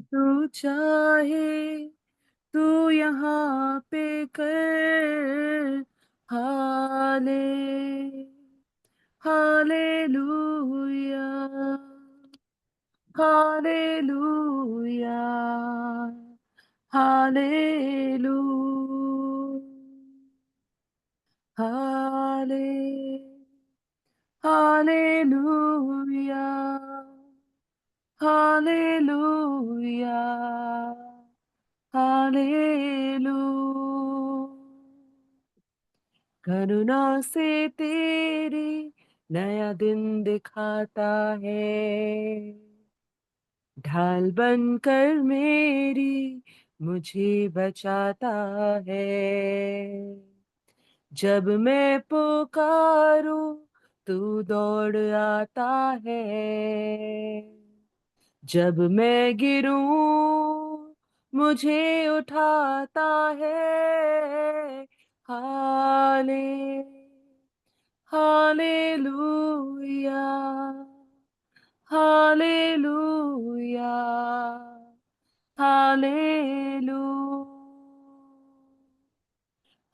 तू चाहे तू यहाँ पे कर हाले हालेलुया हालेलुया हालेलू हाले हालेलुया हालेलुया हालेलू करुणा से तेरी नया दिन दिखाता है, ढाल बनकर मेरी मुझे बचाता है। जब मैं पुकारूं तू दौड़ आता है, जब मैं गिरूं मुझे उठाता है। हाले हालेलुया हालेलुया हालेलू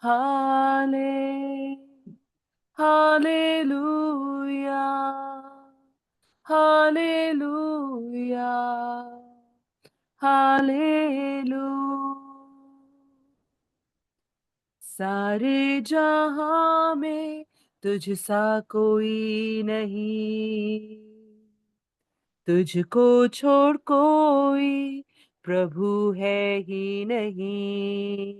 हाले हालेलुया हालेलुया हालेलू सारे जहां में तुझसा कोई नहीं, तुझको छोड़ कोई प्रभु है ही नहीं।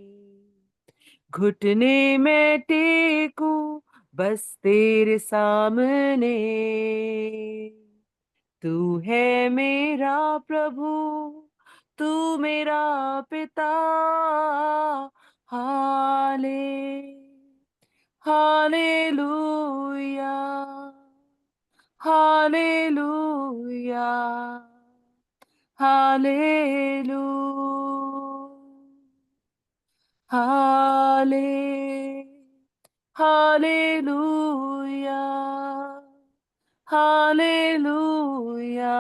घुटने में टेकूं बस तेरे सामने, तू है मेरा प्रभु, तू मेरा पिता। हाले हालेलुया हालेलुया हालेलू हाले हालेलुया हालेलुया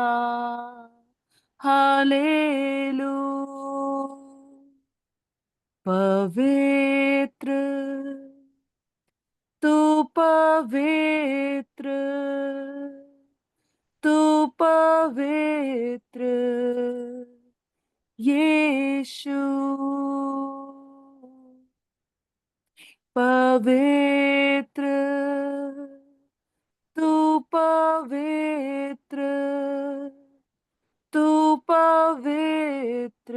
हालेलू पवित्र तू पवित्र तू पवित्र यीशु पवित्र तू पवित्र तू पवित्र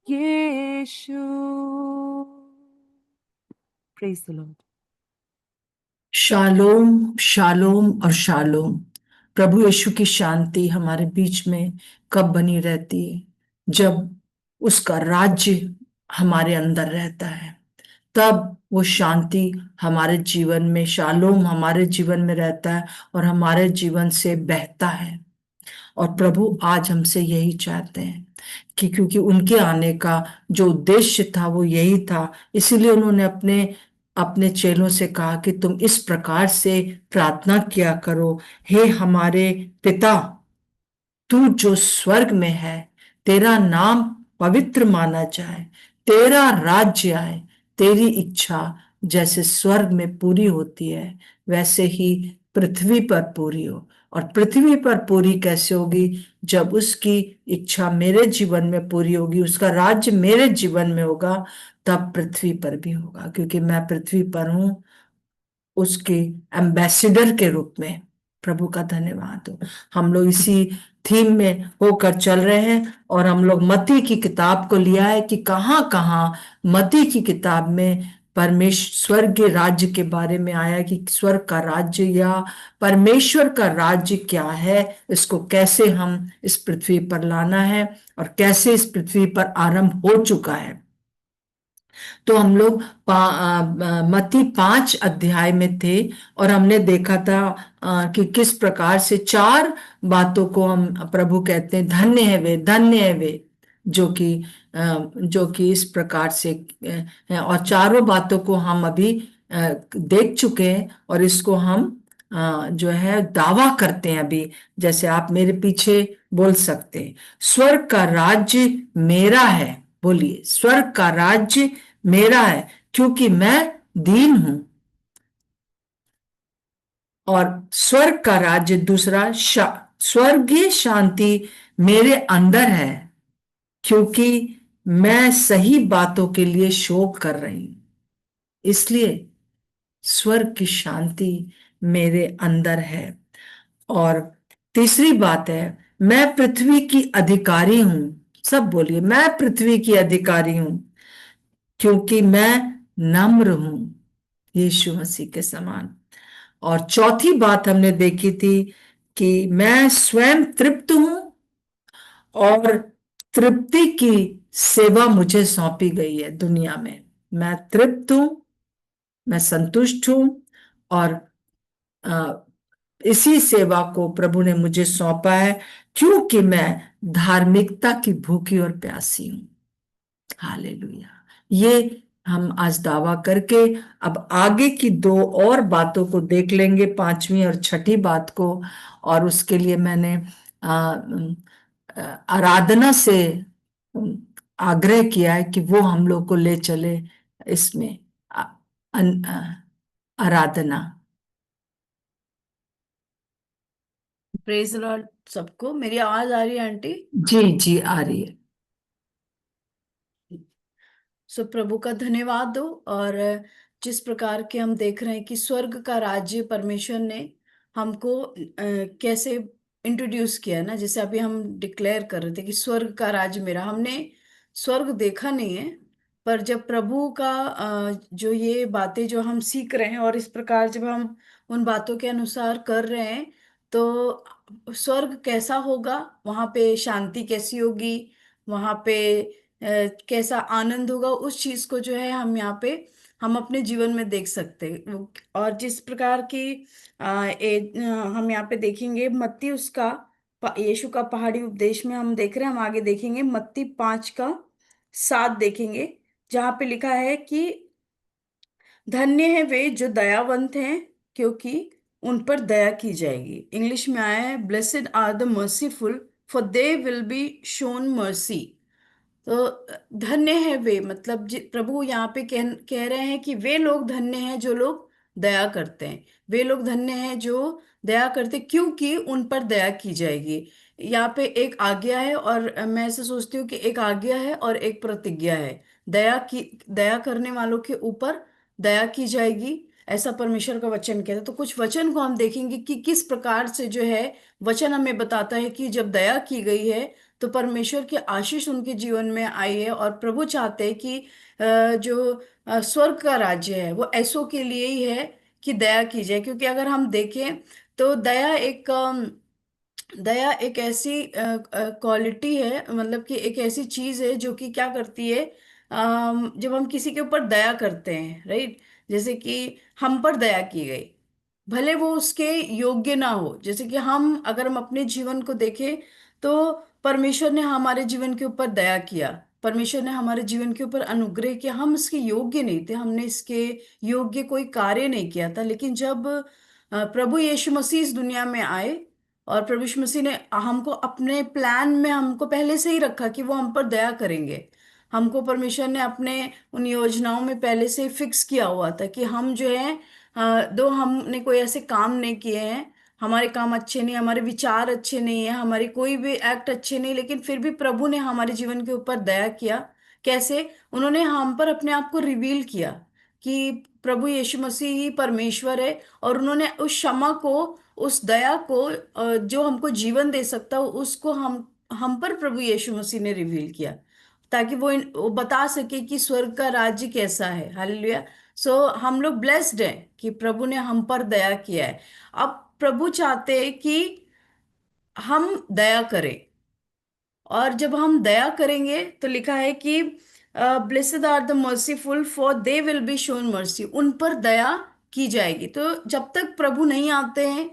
यीशु। Praise the lord. शालोम शालोम और शालोम। प्रभु यीशु की शांति हमारे बीच में कब बनी रहती है? जब उसका राज्य हमारे अंदर रहता है, तब वो शांति हमारे जीवन में, शालोम हमारे जीवन में रहता है और हमारे जीवन से बहता है। और प्रभु आज हमसे यही चाहते हैं कि क्योंकि उनके आने का जो उद्देश्य था वो यही था, इसीलिए उन्होंने अपने अपने चेलों से कहा कि तुम इस प्रकार से प्रार्थना किया करो, हे हमारे पिता, तू जो स्वर्ग में है, तेरा नाम पवित्र माना जाए, तेरा राज्य आए, तेरी इच्छा जैसे स्वर्ग में पूरी होती है वैसे ही पृथ्वी पर पूरी हो। और पृथ्वी पर पूरी कैसे होगी? जब उसकी इच्छा मेरे जीवन में पूरी होगी, उसका राज्य मेरे जीवन में होगा, तब पृथ्वी पर भी होगा, क्योंकि मैं पृथ्वी पर हूं उसके एम्बेसडर के रूप में। प्रभु का धन्यवाद हो। हम लोग इसी थीम में होकर चल रहे हैं और हम लोग मत्ती की किताब को लिया है कि कहाँ कहाँ मत्ती की किताब में परमेश्वर के राज्य के बारे में आया कि स्वर्ग का राज्य या परमेश्वर का राज्य क्या है, इसको कैसे हम इस पृथ्वी पर लाना है और कैसे इस पृथ्वी पर आरंभ हो चुका है। तो हम लोग मत्ती 5 अध्याय में थे और हमने देखा था कि किस प्रकार से 4 बातों को हम प्रभु कहते हैं, धन्य है वे जो कि इस प्रकार से हैं। और चारों बातों को हम अभी देख चुके हैं और इसको हम जो है दावा करते हैं अभी। जैसे आप मेरे पीछे बोल सकते हैं, स्वर्ग का राज्य मेरा है। बोलिए, स्वर्ग का राज्य मेरा है, क्योंकि मैं दीन हूं। और स्वर्ग का राज्य दूसरा, स्वर्गीय शांति मेरे अंदर है, क्योंकि मैं सही बातों के लिए शोक कर रही हूं। इसलिए स्वर्ग की शांति मेरे अंदर है। और तीसरी बात है, मैं पृथ्वी की अधिकारी हूं। सब बोलिए, मैं पृथ्वी की अधिकारी हूं, क्योंकि मैं नम्र हूं, यीशु मसीह के समान। और चौथी बात हमने देखी थी कि मैं स्वयं तृप्त हूं, और तृप्ति की सेवा मुझे सौंपी गई है दुनिया में। मैं तृप्त हूं, मैं संतुष्ट हूं, और अ, इसी सेवा को प्रभु ने मुझे सौंपा है, क्योंकि मैं धार्मिकता की भूखी और प्यासी हूं। हालेलुया। ये हम आज दावा करके अब आगे की दो और बातों को देख लेंगे, पांचवी और छठी बात को। और उसके लिए मैंने आराधना से आग्रह किया है कि वो हम लोग को ले चले इसमें, आ- आराधना। प्रेज लॉर्ड सबको। मेरी आवाज आ रही है आंटी? जी जी, आ रही है। सो प्रभु का धन्यवाद दो। और जिस प्रकार के हम देख रहे हैं कि स्वर्ग का राज्य परमेश्वर ने हमको कैसे इंट्रोड्यूस किया ना, जैसे अभी हम डिक्लेयर कर रहे थे कि स्वर्ग का राज्य मेरा। हमने स्वर्ग देखा नहीं है, पर जब प्रभु का जो ये बातें जो हम सीख रहे हैं और इस प्रकार जब हम उन बातों के अनुसार कर रहे हैं, तो स्वर्ग कैसा होगा, वहां पे शांति कैसी होगी, वहां पे कैसा आनंद होगा, उस चीज को जो है हम यहाँ पे हम अपने जीवन में देख सकते हैं। और जिस प्रकार की हम यहाँ पे देखेंगे मत्ती उसका यीशु का पहाड़ी उपदेश में हम देख रहे हैं, हम आगे देखेंगे मत्ती 5 का 7 देखेंगे, जहाँ पे लिखा है कि धन्य है वे जो दयावंत हैं, क्योंकि उन पर दया की जाएगी। इंग्लिश में आया है, blessed are the merciful, for they will be shown mercy. तो धन्य है वे, मतलब प्रभु यहाँ पे कह रहे हैं कि वे लोग धन्य हैं जो लोग दया करते हैं। वे लोग धन्य हैं जो दया करते, क्योंकि उन पर दया की जाएगी। यहाँ पे एक आज्ञा है, और मैं ऐसे सोचती हूँ कि एक आज्ञा है और एक प्रतिज्ञा है। दया करने वालों के ऊपर दया की जाएगी, ऐसा परमेश्वर का वचन कहता है। तो कुछ वचन को हम देखेंगे कि किस प्रकार से जो है वचन हमें बताता है कि जब दया की गई है तो परमेश्वर की आशीष उनके जीवन में आई है। और प्रभु चाहते हैं कि जो स्वर्ग का राज्य है वो ऐसों के लिए ही है कि दया की जाए। क्योंकि अगर हम देखें तो दया एक ऐसी क्वालिटी है, मतलब कि एक ऐसी चीज है जो कि क्या करती है, जब हम किसी के ऊपर दया करते हैं, राइट, जैसे कि हम पर दया की गई, भले वो उसके योग्य ना हो। जैसे कि अगर हम अपने जीवन को देखें तो परमेश्वर ने हमारे जीवन के ऊपर दया किया, परमेश्वर ने हमारे जीवन के ऊपर अनुग्रह किया। हम इसके योग्य नहीं थे, हमने इसके योग्य कोई कार्य नहीं किया था, लेकिन जब प्रभु यीशु मसीह इस दुनिया में आए और प्रभु यीशु मसीह ने हमको अपने प्लान में हमको पहले से ही रखा कि वो हम पर दया करेंगे। हमको परमेश्वर ने अपने उन योजनाओं में पहले से फिक्स किया हुआ था कि हम जो है, दो हमने कोई ऐसे काम नहीं किए हैं, हमारे काम अच्छे नहीं, हमारे विचार अच्छे नहीं है, हमारे कोई भी एक्ट अच्छे नहीं, लेकिन फिर भी प्रभु ने हमारे जीवन के ऊपर दया किया। कैसे? उन्होंने हम पर अपने आप को रिवील किया कि प्रभु यीशु मसीह ही परमेश्वर है, और उन्होंने उस क्षमा को, उस दया को, जो हमको जीवन दे सकता हो, उसको हम पर प्रभु यीशु मसीह ने रिवील किया, ताकि वो बता सके कि स्वर्ग का राज्य कैसा है। हालेलुया। सो हम लोग ब्लेस्ड हैं कि प्रभु ने हम पर दया किया है। अब प्रभु चाहते हैं कि हम दया करें, और जब हम दया करेंगे तो लिखा है कि blessed are the merciful, for they will be shown mercy, उन पर दया की जाएगी। तो जब तक प्रभु नहीं आते हैं,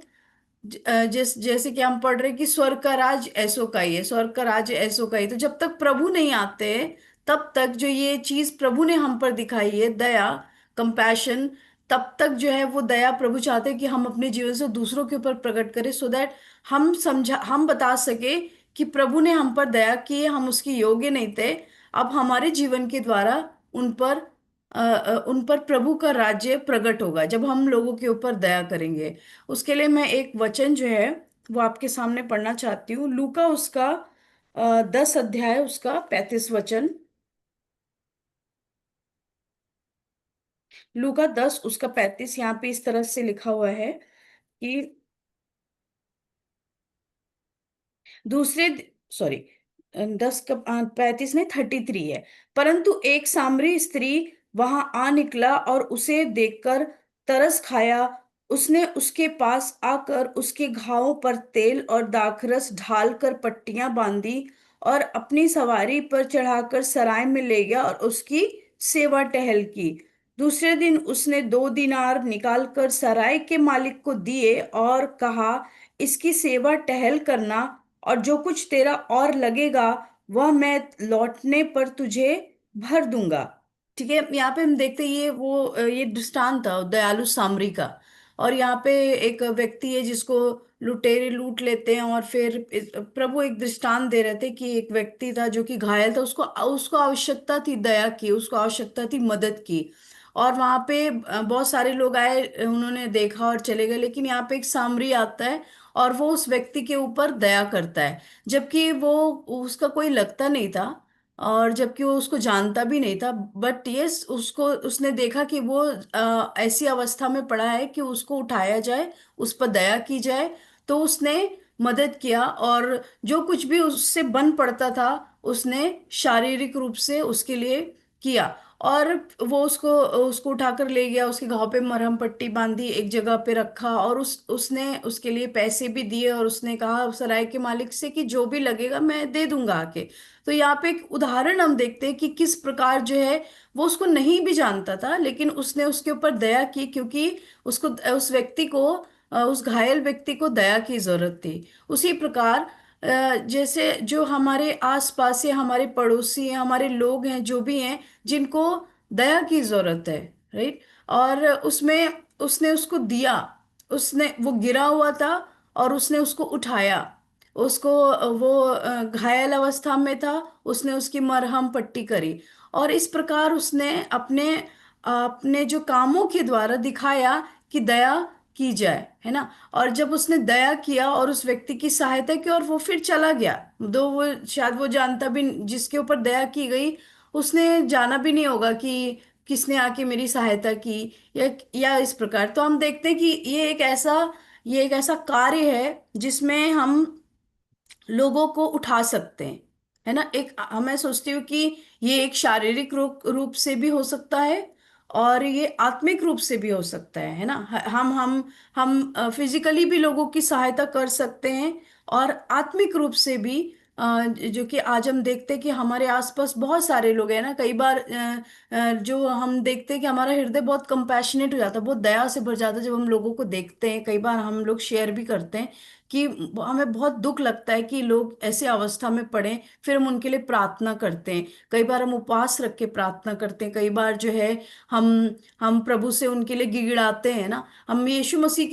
जैसे कि हम पढ़ रहे हैं कि स्वर्ग का राज ऐसो का ही है, स्वर्ग का राज ऐसो का ही। तो जब तक प्रभु नहीं आते तब तक जो ये चीज प्रभु ने हम पर दिखाई है, दया, कंपैशन, तब तक जो है वो दया प्रभु चाहते हैं कि हम अपने जीवन से दूसरों के ऊपर प्रकट करें, सो दैट हम बता सके कि प्रभु ने हम पर दया की है, हम उसके योग्य नहीं थे। अब हमारे जीवन के द्वारा उन पर प्रभु का राज्य प्रकट होगा जब हम लोगों के ऊपर दया करेंगे। उसके लिए मैं एक वचन जो है वो आपके सामने पढ़ना चाहती हूँ। लूका उसका 10 अध्याय उसका 35 वचन। लूका 10 उसका 35, यहाँ पे इस तरह से लिखा हुआ है कि दूसरे सॉरी 10 का 35 नहीं, 33 है। परंतु एक सामरी स्त्री वहां आ निकला और उसे देखकर तरस खाया। उसने उसके पास आकर उसके घावों पर तेल और दाखरस ढालकर पट्टियां बांधी और अपनी सवारी पर चढ़ाकर सराय में ले गया और उसकी सेवा टहल की। दूसरे दिन उसने 2 दीनार निकालकर सराय के मालिक को दिए और कहा, इसकी सेवा टहल करना और जो कुछ तेरा और लगेगा वह मैं लौटने पर तुझे भर दूंगा। ठीक है, यहाँ पे हम देखते हैं ये दृष्टांत था दयालु सामरी का। और यहाँ पे एक व्यक्ति है जिसको लुटेरे लूट लेते हैं, और फिर प्रभु एक दृष्टांत दे रहे थे कि एक व्यक्ति था जो कि घायल था, उसको उसको आवश्यकता थी दया की, उसको आवश्यकता थी मदद की। और वहां पे बहुत सारे लोग आए, उन्होंने देखा और चले गए। लेकिन यहाँ पे एक सामरी आता है और वो उस व्यक्ति के ऊपर दया करता है, जबकि वो उसका कोई लगता नहीं था और जबकि वो उसको जानता भी नहीं था। बट यस, उसको उसने देखा कि वो ऐसी अवस्था में पड़ा है कि उसको उठाया जाए, उस पर दया की जाए। तो उसने मदद किया, और जो कुछ भी उससे बन पड़ता था उसने शारीरिक रूप से उसके लिए किया। और वो उसको उसको उठाकर ले गया, उसके घाव पे मरहम पट्टी बांधी, एक जगह पे रखा, और उसने उसके लिए पैसे भी दिए, और उसने कहा सराय के मालिक से कि जो भी लगेगा मैं दे दूंगा आके। तो यहाँ पे एक उदाहरण हम देखते हैं कि किस प्रकार जो है वो उसको नहीं भी जानता था, लेकिन उसने उसके ऊपर दया की, क्योंकि उसको उस व्यक्ति को उस घायल व्यक्ति को दया की जरूरत थी। उसी प्रकार जैसे जो हमारे आसपास या हमारे पड़ोसी हैं, हमारे लोग हैं, जो भी हैं, जिनको दया की जरूरत है, राइट। और उसमें उसने उसको दिया, उसने वो गिरा हुआ था और उसने उसको उठाया, उसको वो घायल अवस्था में था, उसने उसकी मरहम पट्टी करी। और इस प्रकार उसने अपने अपने जो कामों के द्वारा दिखाया कि दया की जाए, है ना। और जब उसने दया किया और उस व्यक्ति की सहायता की और वो फिर चला गया, दो वो शायद वो जानता भी, जिसके ऊपर दया की गई उसने जाना भी नहीं होगा कि किसने आके मेरी सहायता की, या इस प्रकार। तो हम देखते हैं कि ये एक ऐसा कार्य है जिसमें हम लोगों को उठा सकते हैं, है ना। मैं सोचती हूँ कि ये एक शारीरिक रूप से भी हो सकता है और ये आत्मिक रूप से भी हो सकता है ना। हम फिजिकली भी लोगों की सहायता कर सकते हैं, और आत्मिक रूप से भी जो कि आज हम देखते हैं कि हमारे आसपास बहुत सारे लोग हैं ना। कई बार जो हम देखते हैं कि हमारा हृदय बहुत कंपैशनेट हो जाता है, बहुत दया से भर जाता है जब हम लोगों को देखते हैं। कई बार हम लोग शेयर भी करते हैं कि हमें बहुत दुख लगता है कि लोग ऐसे अवस्था में पड़े, फिर हम उनके लिए प्रार्थना करते हैं। कई बार हम उपवास रख के प्रार्थना करते हैं, कई बार जो है हम हम प्रभु से उनके लिए गिड़गिड़ाते हैं ना। हम यीशु मसीह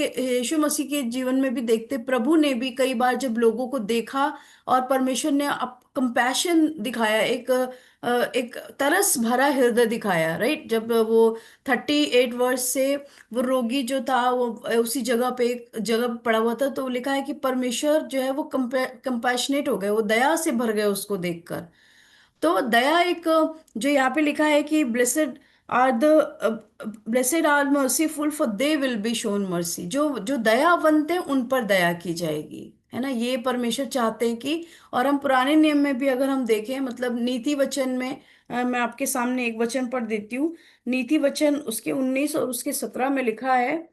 के जीवन में भी देखते, प्रभु ने भी कई बार जब लोगों को देखा और परमेश्वर ने कंपैशन दिखाया, एक तरस भरा हृदय दिखाया, राइट। जब वो 38 वर्ष से वो रोगी जो था वो उसी जगह पे एक जगह पे पड़ा हुआ था, तो लिखा है कि परमेश्वर जो है वो कंपैशनेट हो गए, वो दया से भर गए उसको देखकर। तो दया एक, जो यहाँ पे लिखा है कि blessed are merciful for they will be shown mercy, जो जो दयावंत है उन पर दया की जाएगी, है ना। ये परमेश्वर चाहते हैं कि, और हम पुराने नियम में भी अगर हम देखें, मतलब नीति वचन में, मैं आपके सामने एक वचन पढ़ देती हूँ। नीति वचन उसके 19 और उसके 17 में लिखा है,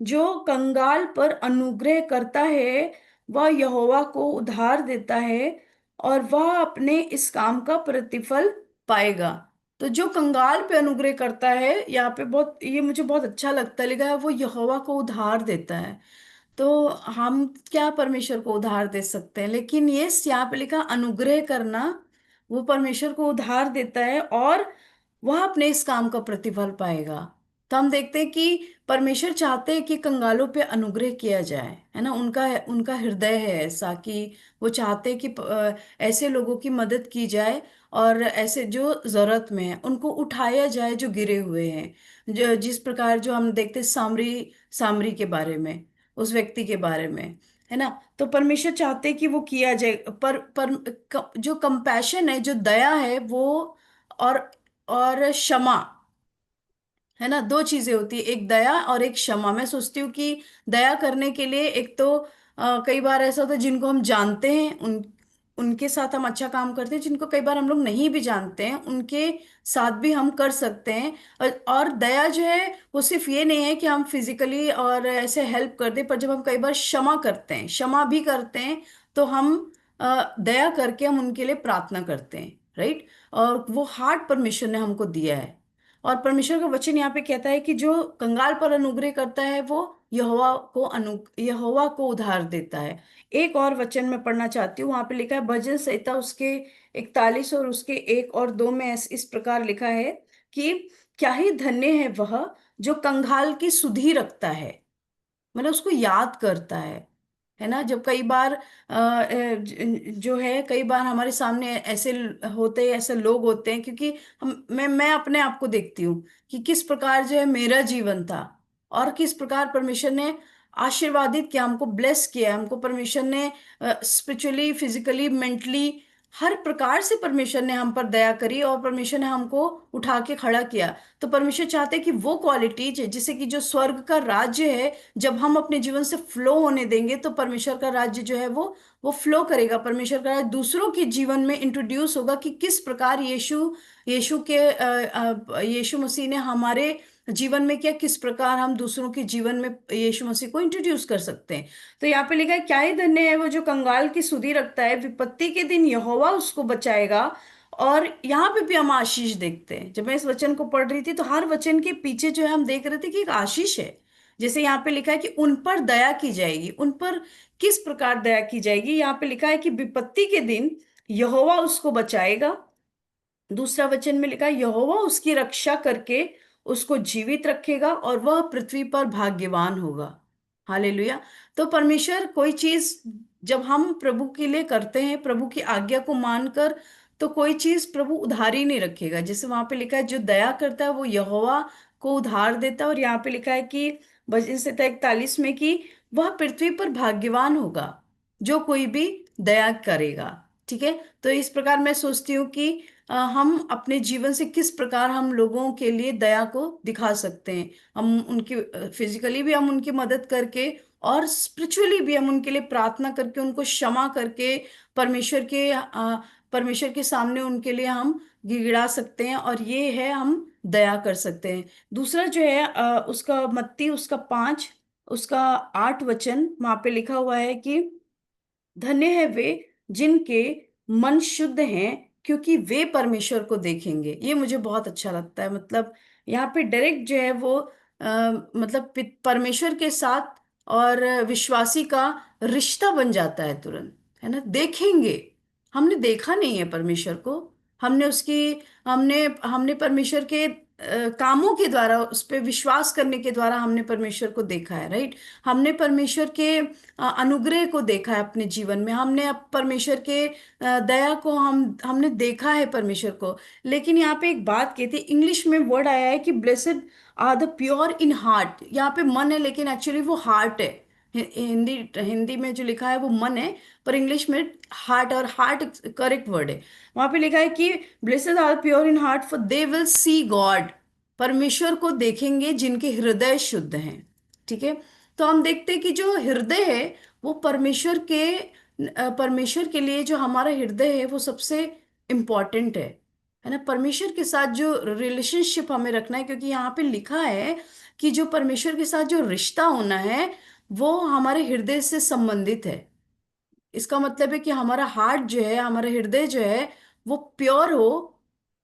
जो कंगाल पर अनुग्रह करता है वह यहोवा को उधार देता है और वह अपने इस काम का प्रतिफल पाएगा। तो जो कंगाल पे अनुग्रह करता है, यहाँ पे बहुत, ये मुझे बहुत अच्छा लगता है, लिखा है वो यहोवा को उधार देता है। तो हम क्या परमेश्वर को उधार दे सकते हैं, लेकिन ये यहाँ पे लिखा अनुग्रह करना, वो परमेश्वर को उधार देता है। और वह अपने इस काम का प्रतिफल पाएगा। तो हम देखते हैं कि परमेश्वर चाहते हैं कि कंगालों पे अनुग्रह किया जाए, है ना। उनका उनका हृदय है ऐसा कि वो चाहते हैं कि ऐसे लोगों की मदद की जाए, और ऐसे जो जरूरत में है उनको उठाया जाए, जो गिरे हुए हैं। जो जिस प्रकार जो हम देखते हैं सामरी सामरी के बारे में, उस व्यक्ति के बारे में, है ना। तो परमेश्वर चाहते हैं कि वो किया जाए। जो कंपैशन है, जो दया है, वो और क्षमा, है ना। दो चीजें होती है, एक दया और एक क्षमा। मैं सोचती हूँ कि दया करने के लिए एक तो कई बार ऐसा होता है जिनको हम जानते हैं उनके साथ हम अच्छा काम करते हैं, जिनको कई बार हम लोग नहीं भी जानते हैं उनके साथ भी हम कर सकते हैं। और दया जो है वो सिर्फ ये नहीं है कि हम फिजिकली और ऐसे हेल्प कर दे, पर जब हम कई बार क्षमा करते हैं, क्षमा भी करते हैं, तो हम दया करके हम उनके लिए प्रार्थना करते हैं, राइट। और वो हार्ट परमेश्वर ने हमको दिया है। और परमेश्वर का वचन यहाँ पे कहता है कि जो कंगाल पर अनुग्रह करता है वो यहोवा को उधार देता है। एक और वचन मैं पढ़ना चाहती हूँ, वहां पे लिखा है भजन संहिता उसके 41 और उसके 1 और 2 में इस प्रकार लिखा है कि क्या ही धन्य है वह जो कंगाल की सुधि रखता है, मतलब उसको याद करता है ना। जब कई बार जो है, कई बार हमारे सामने ऐसे होते हैं, ऐसे लोग होते हैं, क्योंकि मैं अपने आप को देखती हूँ कि किस प्रकार जो है मेरा जीवन था, और किस प्रकार परमेश्वर ने आशीर्वादित किया, हमको ब्लेस किया, हमको परमेश्वर ने स्पिरिचुअली, फिजिकली, मेंटली, हर प्रकार से परमेश्वर ने हम पर दया करी, और परमेश्वर ने हमको उठा के खड़ा किया। तो परमेश्वर चाहते हैं कि वो क्वालिटीज जिससे कि जो स्वर्ग का राज्य है, जब हम अपने जीवन से फ्लो होने देंगे, तो परमेश्वर का राज्य जो है वो फ्लो करेगा। परमेश्वर का राज्य दूसरों के जीवन में इंट्रोड्यूस होगा कि किस प्रकार यीशु मसीह ने हमारे जीवन में किया, किस प्रकार हम दूसरों के जीवन में यीशु मसीह को इंट्रोड्यूस कर सकते हैं। तो यहाँ पे लिखा है क्या ही धन्य है वो जो कंगाल की सुधि रखता है, विपत्ति के दिन यहोवा उसको बचाएगा। और यहाँ पे भी हम आशीष देखते हैं। जब मैं इस वचन को पढ़ रही थी तो हर वचन के पीछे जो है हम देख रहे थे कि एक आशीष है। जैसे यहाँ पे लिखा है कि उन पर दया की जाएगी। उन पर किस प्रकार दया की जाएगी? यहाँ पे लिखा है कि विपत्ति के दिन यहोवा उसको बचाएगा। दूसरा वचन में लिखा है यहोवा उसकी रक्षा करके उसको जीवित रखेगा और वह पृथ्वी पर भाग्यवान होगा। हालेलुया। तो परमेश्वर कोई चीज जब हम प्रभु के लिए करते हैं, प्रभु की आज्ञा को मानकर, तो कोई चीज प्रभु उधार ही नहीं रखेगा। जैसे वहां पे लिखा है जो दया करता है वो यहोवा को उधार देता है। और यहाँ पे लिखा है कि भजन संहिता 41 में कि वह पृथ्वी पर भाग्यवान होगा जो कोई भी दया करेगा। ठीक है। तो इस प्रकार मैं सोचती हूँ कि हम अपने जीवन से किस प्रकार हम लोगों के लिए दया को दिखा सकते हैं। हम उनकी फिजिकली भी हम उनकी मदद करके, और स्पिरिचुअली भी हम उनके लिए प्रार्थना करके, उनको क्षमा करके, परमेश्वर के सामने उनके लिए हम गिड़गिड़ा सकते हैं, और ये है हम दया कर सकते हैं। दूसरा जो है उसका मत्ती उसका 5 उसका 8 वचन, वहां पे लिखा हुआ है कि धन्य है वे जिनके मन शुद्ध हैं, क्योंकि वे परमेश्वर को देखेंगे। ये मुझे बहुत अच्छा लगता है। मतलब यहाँ पे डायरेक्ट जो है वो मतलब परमेश्वर के साथ और विश्वासी का रिश्ता बन जाता है तुरंत, है ना। देखेंगे, हमने देखा नहीं है परमेश्वर को, हमने उसकी हमने हमने परमेश्वर के कामों के द्वारा, उस पर विश्वास करने के द्वारा हमने परमेश्वर को देखा है, राइट। हमने परमेश्वर के अनुग्रह को देखा है अपने जीवन में, हमने परमेश्वर के दया को हमने देखा है परमेश्वर को। लेकिन यहाँ पे एक बात कहती, इंग्लिश में वर्ड आया है कि blessed are the pure in heart. यहाँ पे मन है लेकिन एक्चुअली वो हार्ट है। हिंदी हिंदी में जो लिखा है वो मन है, पर इंग्लिश में हार्ट, और हार्ट करेक्ट वर्ड है। वहां पे लिखा है कि blessed are pure in heart for they will see God. परमेश्वर को देखेंगे जिनके हृदय शुद्ध हैं। ठीक है। तो हम देखते हैं कि जो हृदय है वो परमेश्वर के लिए जो हमारा हृदय है वो सबसे इम्पोर्टेंट है ना। परमेश्वर के साथ जो रिलेशनशिप हमें रखना है, क्योंकि यहाँ पे लिखा है कि जो परमेश्वर के साथ जो रिश्ता होना है वो हमारे हृदय से संबंधित है। इसका मतलब है कि हमारा हार्ट जो है, हमारा हृदय जो है वो प्योर हो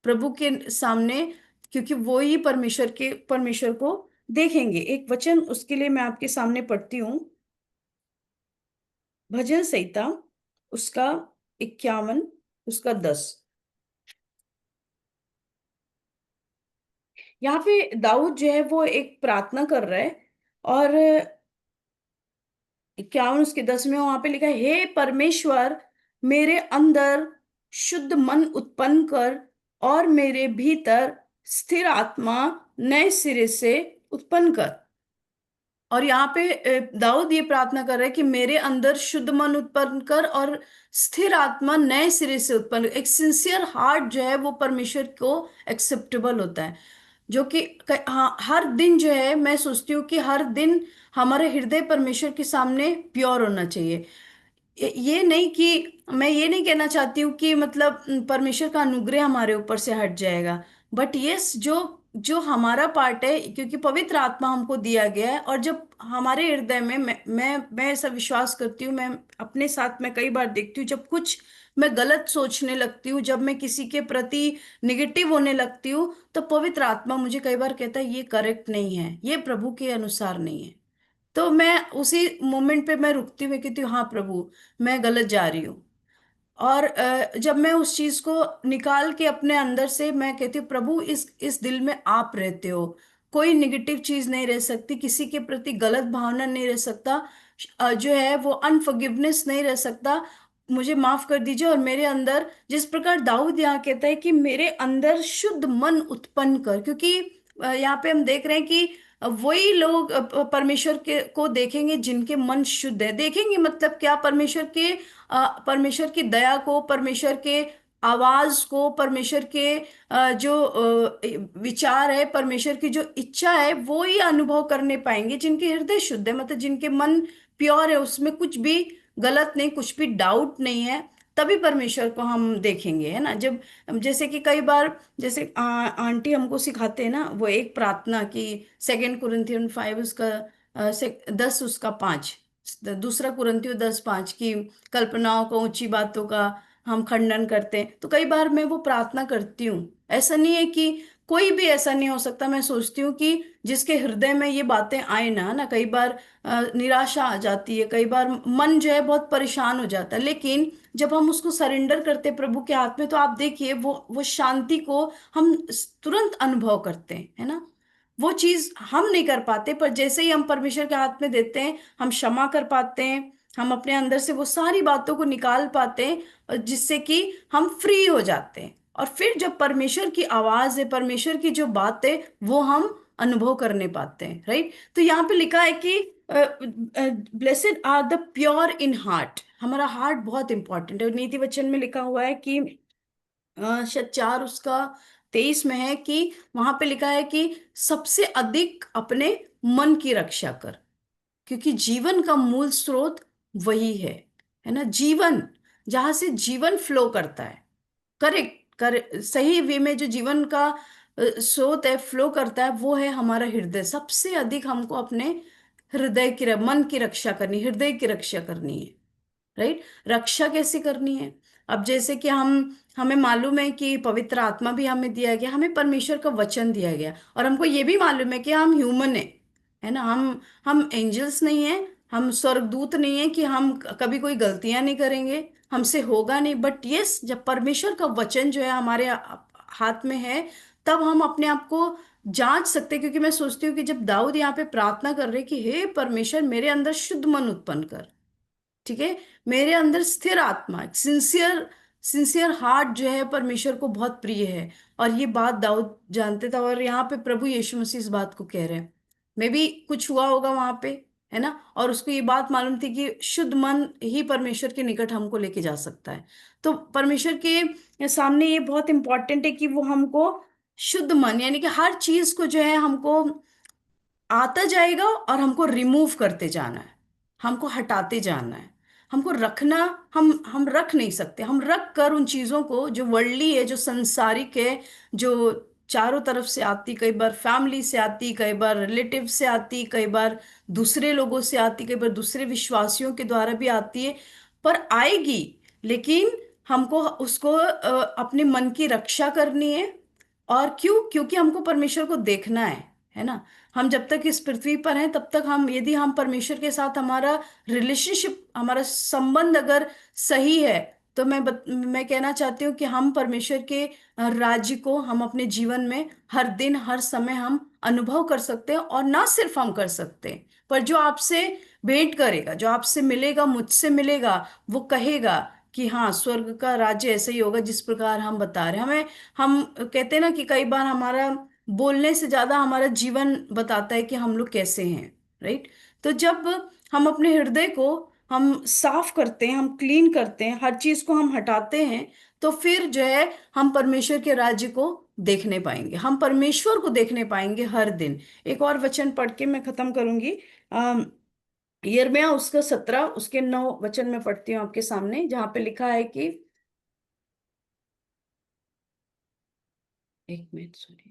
प्रभु के सामने, क्योंकि वो ही परमेश्वर को देखेंगे। एक वचन उसके लिए मैं आपके सामने पढ़ती हूँ। भजन संहिता उसका 51 उसका 10। यहाँ पे दाऊद जो है वो एक प्रार्थना कर रहा है, और 51 उसके 10 में वहां पे लिखा है, हे परमेश्वर, मेरे अंदर शुद्ध मन उत्पन्न कर और मेरे भीतर स्थिर आत्मा नए सिरे से उत्पन्न कर। और यहाँ पे दाऊद ये प्रार्थना कर रहा है कि मेरे अंदर शुद्ध मन उत्पन्न कर और स्थिर आत्मा नए सिरे से उत्पन्न कर। एक सिंसियर हार्ट जो है वो परमेश्वर को एक्सेप्टेबल होता है, जो कि हाँ, हर दिन जो है मैं सोचती हूँ कि हर दिन हमारे हृदय परमेश्वर के सामने प्योर होना चाहिए। ये नहीं कि मैं ये नहीं कहना चाहती हूँ कि मतलब परमेश्वर का अनुग्रह हमारे ऊपर से हट जाएगा, बट यस, जो जो हमारा पार्ट है, क्योंकि पवित्र आत्मा हमको दिया गया है, और जब हमारे हृदय में मैं ऐसा विश्वास करती हूँ, मैं अपने साथ में कई बार देखती हूँ, जब कुछ मैं गलत सोचने लगती हूँ, जब मैं किसी के प्रति निगेटिव होने लगती हूँ, तो पवित्र आत्मा मुझे कई बार कहता है ये करेक्ट नहीं है, ये प्रभु के अनुसार नहीं है। तो मैं उसी मोमेंट पे मैं रुकती हूँ, मैं कहती हूँ हाँ प्रभु, मैं गलत जा रही हूँ। और जब मैं उस चीज को निकाल के अपने अंदर से मैं कहती हूँ प्रभु, इस दिल में आप रहते हो, कोई निगेटिव चीज नहीं रह सकती, किसी के प्रति गलत भावना नहीं रह सकता, जो है वो अनफॉरगिवनेस नहीं रह सकता, मुझे माफ कर दीजिए। और मेरे अंदर, जिस प्रकार दाऊद यहाँ कहता है कि मेरे अंदर शुद्ध मन उत्पन्न कर, क्योंकि यहाँ पे हम देख रहे हैं कि वही लोग परमेश्वर के को देखेंगे जिनके मन शुद्ध है। देखेंगे मतलब क्या, परमेश्वर की दया को, परमेश्वर के आवाज को, परमेश्वर के जो विचार है, परमेश्वर की जो इच्छा है, वो ही अनुभव करने पाएंगे जिनके हृदय शुद्ध है, मतलब जिनके मन प्योर है, उसमें कुछ भी गलत नहीं, कुछ भी डाउट नहीं है। तभी परमेश्वर को हम देखेंगे, है ना। जब जैसे कि कई बार, जैसे आंटी हमको सिखाते हैं ना वो एक प्रार्थना की, 2 कुरिन्थियन 5 उसका 10 उसका 5, दूसरा कुरिन्थियों 10:5 की कल्पनाओं को, ऊंची बातों का हम खंडन करते हैं। तो कई बार मैं वो प्रार्थना करती हूँ। ऐसा नहीं है कि कोई भी ऐसा नहीं हो सकता, मैं सोचती हूँ कि जिसके हृदय में ये बातें आए ना कई बार निराशा आ जाती है, कई बार मन जो है बहुत परेशान हो जाता है, लेकिन जब हम उसको सरेंडर करते हैं प्रभु के हाथ में, तो आप देखिए वो शांति को हम तुरंत अनुभव करते हैं, है ना। वो चीज हम नहीं कर पाते, पर जैसे ही हम परमेश्वर के हाथ में देते हैं, हम क्षमा कर पाते हैं, हम अपने अंदर से वो सारी बातों को निकाल पाते हैं, और जिससे कि हम फ्री हो जाते हैं। और फिर जब परमेश्वर की आवाज है, परमेश्वर की जो बात है, वो हम अनुभव करने पाते हैं, राइट। तो यहाँ पे लिखा है कि blessed are the pure in heart. हमारा हार्ट बहुत इंपॉर्टेंट है। नीति वचन में लिखा हुआ है कि शायद 4 उसका 23 में है कि वहां पे लिखा है कि सबसे अधिक अपने मन की रक्षा कर, क्योंकि जीवन का मूल स्रोत वही है ना। जीवन, जहां से जीवन फ्लो करता है, करेक्ट कर सही वे में जो जीवन का स्रोत है, फ्लो करता है, वो है हमारा हृदय। सबसे अधिक हमको अपने हृदय की मन की रक्षा करनी, हृदय की रक्षा करनी है, राइट। रक्षा कैसे करनी है? अब जैसे कि हमें मालूम है कि पवित्र आत्मा भी हमें दिया गया, हमें परमेश्वर का वचन दिया गया, और हमको ये भी मालूम है कि हम ह्यूमन है ना। हम एंजल्स नहीं है, हम स्वर्गदूत नहीं है कि हम कभी कोई गलतियां नहीं करेंगे, हमसे होगा नहीं। बट यस, जब परमेश्वर का वचन जो है हमारे हाथ में है, तब हम अपने आप को जांच सकते हैं। क्योंकि मैं सोचती हूँ कि जब दाऊद यहाँ पे प्रार्थना कर रहे कि हे परमेश्वर, मेरे अंदर शुद्ध मन उत्पन्न कर, ठीक है, मेरे अंदर स्थिर आत्मा, सिंसियर सिंसियर हार्ट जो है परमेश्वर को बहुत प्रिय है। और ये बात दाऊद जानते थे, और यहाँ पे प्रभु यीशु मसीह इस बात को कह रहे हैं। मे भी कुछ हुआ होगा वहां पे, है ना, और उसको ये बात मालूम थी कि शुद्ध मन ही परमेश्वर के निकट हमको लेके जा सकता है। तो परमेश्वर के सामने ये बहुत इंपॉर्टेंट है कि वो हमको शुद्ध मन, यानी कि हर चीज को जो है हमको आता जाएगा, और हमको रिमूव करते जाना है, हमको हटाते जाना है, हमको रखना, हम रख नहीं सकते। हम रख कर उन चीजों को जो वर्ldly है, जो संसारिक है, जो चारों तरफ से आती, कई बार फैमिली से आती, कई बार रिलेटिव से आती, कई बार दूसरे लोगों से आती, कई बार दूसरे विश्वासियों के द्वारा भी आती है, पर आएगी। लेकिन हमको उसको अपने मन की रक्षा करनी है। और क्यों? क्योंकि हमको परमेश्वर को देखना है ना। हम जब तक इस पृथ्वी पर हैं, तब तक यदि हम परमेश्वर के साथ हमारा रिलेशनशिप, हमारा संबंध अगर सही है, तो मैं कहना चाहती हूँ कि हम परमेश्वर के राज्य को हम अपने जीवन में हर दिन हर समय हम अनुभव कर सकते हैं, और ना सिर्फ हम कर सकते हैं, पर जो आपसे भेंट करेगा, जो आपसे मिलेगा, मुझसे मिलेगा, वो कहेगा कि हाँ, स्वर्ग का राज्य ऐसे ही होगा जिस प्रकार हम बता रहे हैं हमें। हम कहते हैं ना कि कई बार हमारा बोलने से ज्यादा हमारा जीवन बताता है कि हम लोग कैसे हैं, राइट? तो जब हम अपने हृदय को हम साफ करते हैं, हम क्लीन करते हैं, हर चीज को हम हटाते हैं, तो फिर जो है हम परमेश्वर के राज्य को देखने पाएंगे, हम परमेश्वर को देखने पाएंगे हर दिन। एक और वचन पढ़ के मैं खत्म करूंगी। यिर्मयाह उसका 17 उसके 9 वचन में पढ़ती हूँ आपके सामने, जहां पे लिखा है कि, एक मिनट, सॉरी।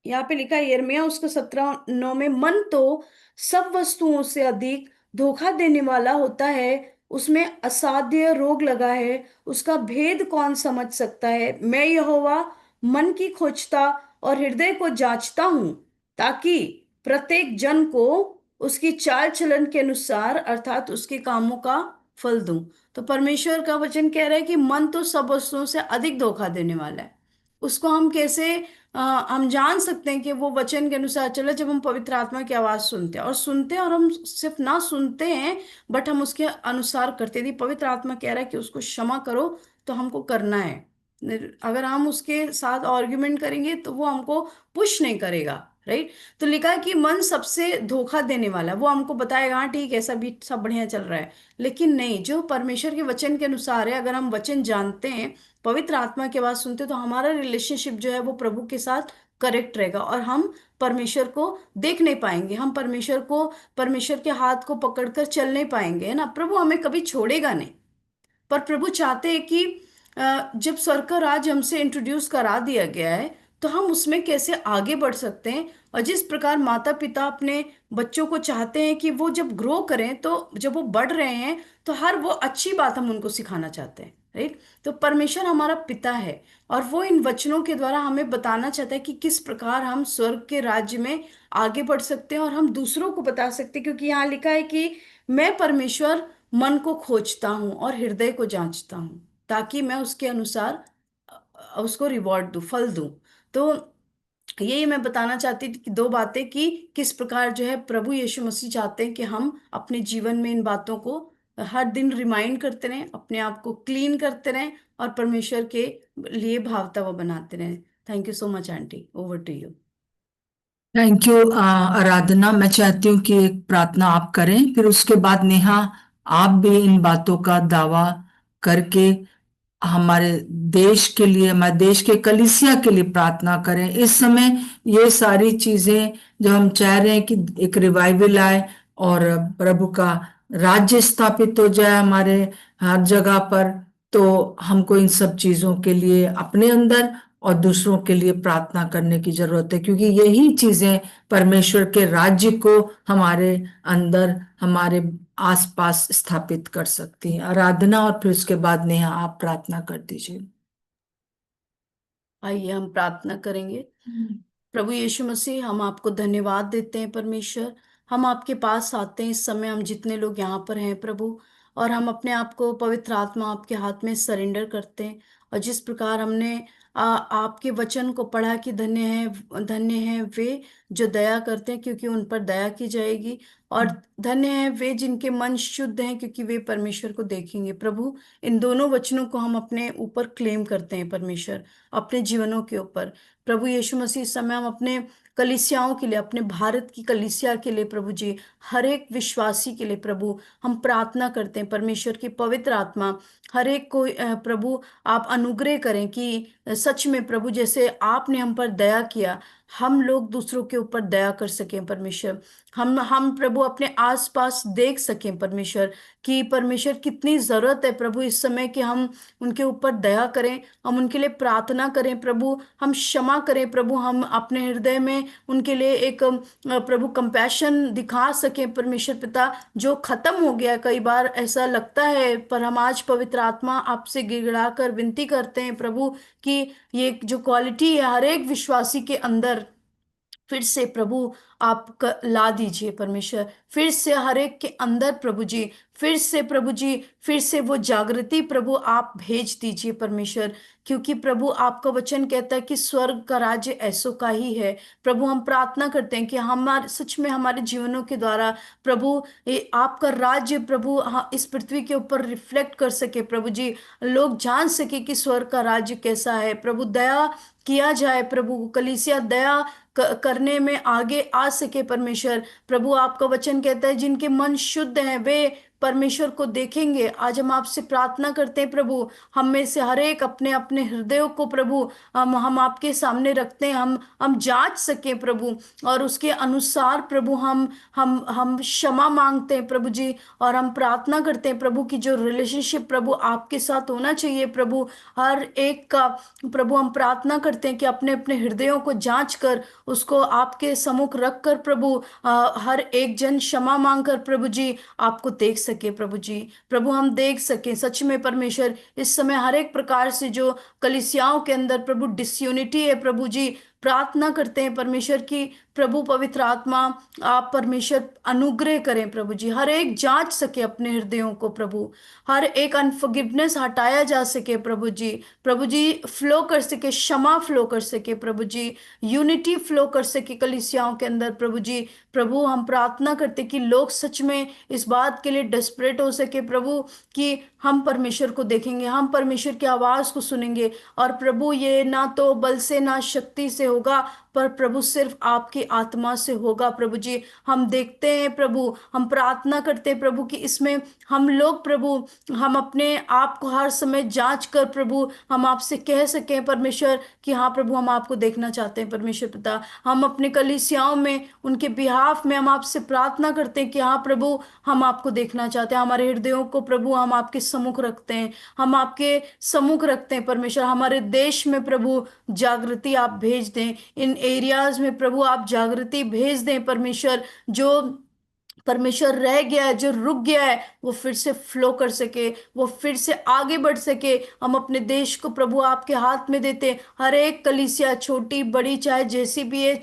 यहाँ पे लिखा है यिर्मयाह उसका 17:9 में, मन तो सब वस्तुओं से अधिक धोखा देने वाला होता है, उसमें असाध्य रोग लगा है, उसका भेद कौन समझ सकता है? मैं यहोवा मन की खोजता और हृदय को जांचता हूं, ताकि प्रत्येक जन को उसकी चाल चलन के अनुसार अर्थात उसके कामों का फल दूं। तो परमेश्वर का वचन कह रहा है कि मन तो सब वस्तुओं से अधिक धोखा देने वाला है। उसको हम कैसे हम जान सकते हैं कि वो वचन के अनुसार चले? जब हम पवित्र आत्मा की आवाज सुनते हैं और हम सिर्फ ना सुनते हैं, बट हम उसके अनुसार करते हैं। यदि पवित्र आत्मा कह रहा है कि उसको क्षमा करो, तो हमको करना है। अगर हम उसके साथ आर्ग्यूमेंट करेंगे तो वो हमको पुश नहीं करेगा, राइट? तो लिखा है कि मन सबसे धोखा देने वाला है। वो हमको बताएगा हाँ ठीक है, सब सब बढ़िया चल रहा है, लेकिन नहीं, जो परमेश्वर के वचन के अनुसार है, अगर हम वचन जानते हैं, पवित्र आत्मा की आवाज सुनते, तो हमारा रिलेशनशिप जो है वो प्रभु के साथ करेक्ट रहेगा, और हम परमेश्वर को देख नहीं पाएंगे, हम परमेश्वर के हाथ को पकड़कर चल नहीं पाएंगे, है ना? प्रभु हमें कभी छोड़ेगा नहीं। पर प्रभु चाहते हैं कि जब स्वर्ग का राज हमसे इंट्रोड्यूस करा दिया गया है, तो हम उसमें कैसे आगे बढ़ सकते हैं। और जिस प्रकार माता पिता अपने बच्चों को चाहते हैं कि वो जब ग्रो करें, तो जब वो बढ़ रहे हैं, तो हर वो अच्छी बात हम उनको सिखाना चाहते हैं, राइट? तो परमेश्वर हमारा पिता है, और वो इन वचनों के द्वारा हमें बताना चाहता है कि किस प्रकार हम स्वर्ग के राज्य में आगे बढ़ सकते हैं, और हम दूसरों को बता सकते हैं। क्योंकि यहाँ लिखा है कि मैं परमेश्वर मन को खोजता हूँ और हृदय को जांचता हूँ, ताकि मैं उसके अनुसार उसको रिवॉर्ड दूं, फल दूं। तो यही मैं बताना चाहती थी कि दो बातें, कि किस प्रकार जो है प्रभु यीशु मसीह चाहते हैं कि हम अपने जीवन में इन बातों को हर दिन रिमाइंड करते रहें, अपने आप को क्लीन करते रहें, और परमेश्वर के लिए भावता हुआ बनाते रहें। Thank you so much aunty, over to you. Thank you Aradhana. मैं चाहती हूँ कि एक प्रार्थना आप करें, फिर उसके बाद नेहा आप भी इन बातों का दावा करके हमारे देश के लिए, हमारे देश के कलीसिया के लिए प्रार्थना करें। इस समय ये सारी चीजें जो हम चाह रहे हैं कि एक रिवाइवल आए और प्रभु का राज्य स्थापित हो जाए हमारे हर जगह पर, तो हमको इन सब चीजों के लिए अपने अंदर और दूसरों के लिए प्रार्थना करने की जरूरत है, क्योंकि यही चीजें परमेश्वर के राज्य को हमारे अंदर, हमारे आसपास स्थापित कर सकती हैं। आराधना और फिर उसके बाद नेहा आप प्रार्थना कर दीजिए। आइए हम प्रार्थना करेंगे। प्रभु यीशु मसीह, हम आपको धन्यवाद देते हैं परमेश्वर। हम आपके पास आते हैं इस समय, हम जितने लोग यहाँ पर हैं प्रभु, और हम अपने आप को पवित्र आत्मा आपके हाथ में सरेंडर करते हैं। और जिस प्रकार हमने आपके वचन को पढ़ा कि धन्य है वे जो दया करते हैं, क्योंकि उन पर दया की जाएगी। और धन्य है वे जिनके मन शुद्ध हैं, क्योंकि वे परमेश्वर को देखेंगे। प्रभु, इन दोनों वचनों को हम अपने ऊपर क्लेम करते हैं परमेश्वर, अपने जीवनों के ऊपर। प्रभु यीशु मसीह, इस समय हम अपने कलीसियाओं के लिए, अपने भारत की कलीसिया के लिए प्रभु जी, हर एक विश्वासी के लिए प्रभु हम प्रार्थना करते हैं। परमेश्वर की पवित्र आत्मा हर एक को प्रभु आप अनुग्रह करें कि सच में प्रभु, जैसे आपने हम पर दया किया, हम लोग दूसरों के ऊपर दया कर सकें परमेश्वर। हम प्रभु अपने आसपास देख सकें परमेश्वर, कि परमेश्वर कितनी जरूरत है प्रभु इस समय कि हम उनके ऊपर दया करें, हम उनके लिए प्रार्थना करें प्रभु, हम क्षमा करें प्रभु, हम अपने हृदय में उनके लिए एक प्रभु कंपैशन दिखा सकें परमेश्वर पिता। जो खत्म हो गया, कई बार ऐसा लगता है, पर हम आज पवित्र आत्मा आपसे गिड़गिड़ा कर विनती करते हैं प्रभु, कि ये जो क्वालिटी है हर एक विश्वासी के अंदर फिर से प्रभु आप ला दीजिए परमेश्वर, फिर से हर एक के अंदर प्रभु जी, फिर से प्रभु जी, फिर से वो जागृति प्रभु आप भेज दीजिए परमेश्वर। क्योंकि प्रभु आपका वचन कहता है कि स्वर्ग का राज्य ऐसो का ही है। प्रभु हम प्रार्थना करते हैं कि हमारे सच में हमारे जीवनों के द्वारा प्रभु ये आपका राज्य प्रभु इस पृथ्वी के ऊपर रिफ्लेक्ट कर सके प्रभु जी। लोग जान सके कि स्वर्ग का राज्य कैसा है प्रभु। दया किया जाए प्रभु, कलीसिया दया करने में आगे आ सके परमेश्वर। प्रभु आपका वचन कहता है जिनके मन शुद्ध हैं वे परमेश्वर को देखेंगे। आज हम आपसे प्रार्थना करते हैं प्रभु, हम में से हर एक अपने अपने हृदयों को प्रभु हम आपके सामने रखते हैं, हम जांच सके प्रभु, और उसके अनुसार प्रभु हम क्षमा मांगते हैं प्रभु जी। और हम प्रार्थना करते हैं प्रभु की जो रिलेशनशिप प्रभु आपके साथ होना चाहिए प्रभु हर एक का, प्रभु हम प्रार्थना करते हैं कि अपने अपने हृदयों को जांच कर उसको आपके सम्मुख रख कर प्रभु हर एक जन क्षमा मांग कर प्रभु जी आपको देख सके प्रभु जी। प्रभु हम देख सके सच में परमेश्वर इस समय हर एक प्रकार से जो कलीसियाओं के अंदर प्रभु डिसयूनिटी है प्रभु जी, प्रार्थना करते हैं परमेश्वर की प्रभु पवित्र आत्मा आप परमेश्वर अनुग्रह करें प्रभु जी। हर एक जांच सके अपने हृदयों को प्रभु, हर एक अनफॉरगिवनेस हटाया जा सके प्रभु जी। प्रभु जी फ्लो कर सके, क्षमा फ्लो कर सके प्रभु जी, यूनिटी फ्लो कर सके कलीसियाओं के अंदर प्रभु जी। प्रभु हम प्रार्थना करते कि लोग सच में इस बात के लिए डेस्परेट हो सके प्रभु कि हम परमेश्वर को देखेंगे, हम परमेश्वर की आवाज को सुनेंगे। और प्रभु ये ना तो बल से ना शक्ति से होगा पर प्रभु सिर्फ आपकी आत्मा से होगा प्रभु जी। हम देखते हैं प्रभु, हम प्रार्थना करते हैं प्रभु कि इसमें हम लोग प्रभु हम अपने आप को हर समय जांच कर प्रभु हम आपसे कह सकें परमेश्वर कि हाँ प्रभु हम आपको देखना चाहते हैं परमेश्वर पिता। हम अपने कलीसियाओं में उनके बिहाफ में हम आपसे प्रार्थना करते हैं कि हाँ प्रभु हम आपको देखना चाहते हैं। हमारे हृदयों को प्रभु हम आपके सम्मुख रखते हैं, हम आपके सम्मुख रखते हैं परमेश्वर। हमारे देश में प्रभु जागृति आप भेज दें, इन एरियाज में प्रभु आप जागृति भेज दें परमेश्वर। जो परमेश्वर रह गया है, जो रुक गया है, वो फिर से फ्लो कर सके, वो फिर से आगे बढ़ सके। हम अपने देश को प्रभु आपके हाथ में देते हैं। हर एक कलीसिया छोटी बड़ी चाहे जैसी भी है,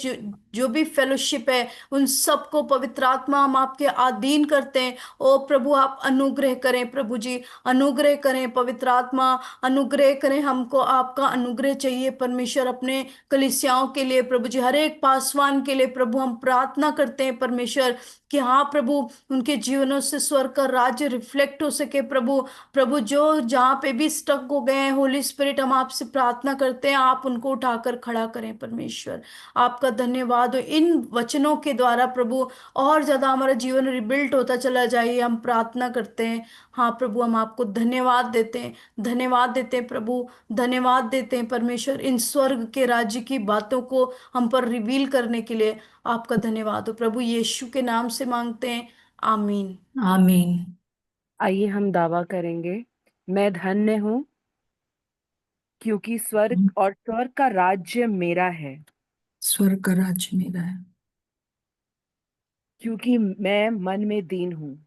जो भी फेलोशिप है उन सबको पवित्र आत्मा हम आपके अधीन करते हैं। ओ प्रभु आप अनुग्रह करें प्रभु जी, अनुग्रह करें पवित्र आत्मा, अनुग्रह करें। हमको आपका अनुग्रह चाहिए परमेश्वर अपने कलीसियाओं के लिए प्रभु जी। हर एक पासवान के लिए प्रभु हम प्रार्थना करते हैं परमेश्वर कि हाँ प्रभु उनके जीवनों से स्वर्ग का राज्य रिफ्लेक्ट हो सके प्रभु। प्रभु जो जहाँ पे भी स्टक हो गए हैं होली स्पिरिट हम आपसे प्रार्थना करते हैं आप उनको उठाकर खड़ा करें परमेश्वर। आपका धन्यवाद हो इन वचनों के द्वारा प्रभु, और ज्यादा हमारा जीवन रिबिल्ट होता चला जाए हम प्रार्थना करते हैं। हाँ प्रभु हम आपको धन्यवाद देते हैं, धन्यवाद देते हैं प्रभु, धन्यवाद देते हैं परमेश्वर इन स्वर्ग के राज्य की बातों को हम पर रिवील करने के लिए। आपका धन्यवाद हो प्रभु, यीशु के नाम से मांगते हैं, आमीन। आमीन। आइए हम दावा करेंगे, मैं धन्य हूँ क्योंकि स्वर्ग और स्वर्ग का राज्य मेरा है, स्वर्ग का राज्य मेरा है, क्योंकि मैं मन में दीन हूँ।